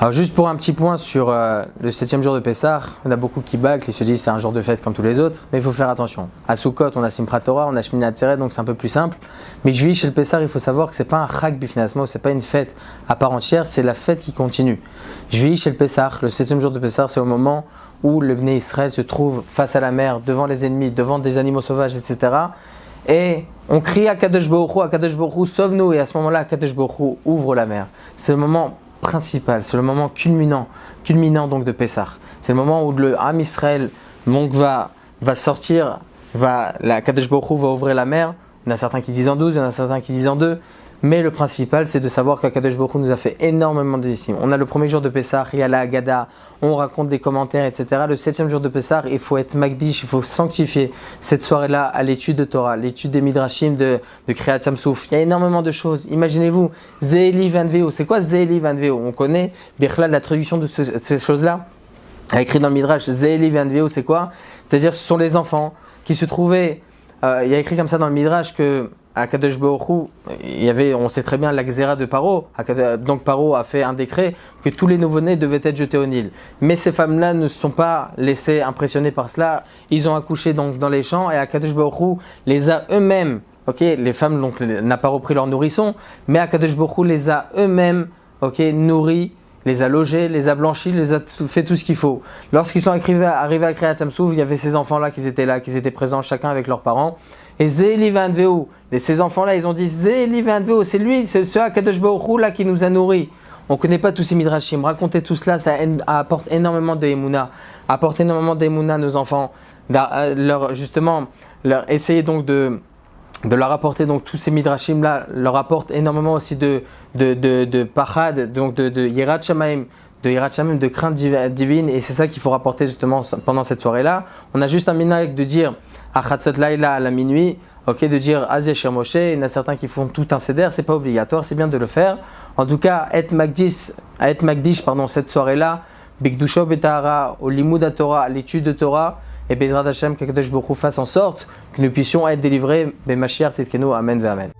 Alors juste pour un petit point sur le 7e jour de Pessah, on a beaucoup qui bâclent, ils se disent c'est un jour de fête comme tous les autres, mais il faut faire attention. À Sukkot, on a Simchat Torah, on a Shmini Atzeret, donc c'est un peu plus simple. Mais chez le Pessah, il faut savoir que c'est pas un Chag Bifnei Atzmo, c'est pas une fête à part entière, c'est la fête qui continue. Chez le Pessah, le 7e jour de Pessah, c'est au moment où le Bnei Israël se trouve face à la mer, devant les ennemis, devant des animaux sauvages, etc. Et on crie à Kadosh Baruch Hu, sauve-nous, et à ce moment-là, Kadosh Baruch Hu ouvre la mer. C'est le moment principal, c'est le moment culminant donc de Pessah. C'est le moment où le Am Israël donc va sortir, la Kadosh Baruch Hu va ouvrir la mer. Il y en a certains qui disent en 12, il y en a certains qui disent en 2. Mais le principal, c'est de savoir que Kadosh Baruch Hu nous a fait énormément de décisions. On a le premier jour de Pessah, il y a la Haggadah, on raconte des commentaires, etc. Le 7e jour de Pessah, il faut être Magdish, il faut sanctifier cette soirée-là à l'étude de Torah, l'étude des Midrashim de Kriyat Samsouf. Il y a énormément de choses. Imaginez-vous, Ze'eli Vanveo. C'est quoi Ze'eli Vanveo? On connaît Birchla, la traduction de ces choses-là. Écrit dans le Midrash, Ze'eli Vanveo, c'est quoi? C'est-à-dire ce sont les enfants qui se trouvaient. Il y a écrit comme ça dans le Midrash que à Kadosh Baruch Hu, on sait très bien la Xéra de Paro. Donc Paro a fait un décret que tous les nouveau-nés devaient être jetés au Nil. Mais ces femmes-là ne se sont pas laissées impressionner par cela. Ils ont accouché donc dans les champs et Akadosh Baruch Hu les a eux-mêmes. Les femmes donc n'a pas repris leur nourrisson, mais Akadosh Baruch Hu les a eux-mêmes nourris, les a logés, les a blanchis, les a fait tout ce qu'il faut. Lorsqu'ils sont arrivés à Kriyat Samsouf, il y avait ces enfants-là qui étaient là, qui étaient présents chacun avec leurs parents. Et Ze'eli Vanveu, et ces enfants-là, ils ont dit Ze'eli Vanveu, c'est lui, c'est ce Akadosh Baruch Hu là qui nous a nourris. On ne connaît pas tous ces midrashim. Raconter tout cela, ça apporte énormément de émouna. Apporte énormément d'émouna à nos enfants. Essayer donc de leur apporter donc tous ces midrashim là, leur apporte énormément aussi de pachad, donc de yirat shamayim, de crainte divine, et c'est ça qu'il faut rapporter justement pendant cette soirée-là. On a juste un minhag de dire à Chatzot Laïla à la minuit, de dire Azeh Shir Moshe. Il y en a certains qui font tout un seder, c'est pas obligatoire, c'est bien de le faire. En tout cas, être Magdish cette soirée-là, Bikdusho Betahara, au Limud Torah, à l'étude de Torah, et Bezrat Hashem, qu'Akadosh Baruch Hu fasse en sorte que nous puissions être délivrés, B'Mashiach Tzidkenu, Amen ve Amen.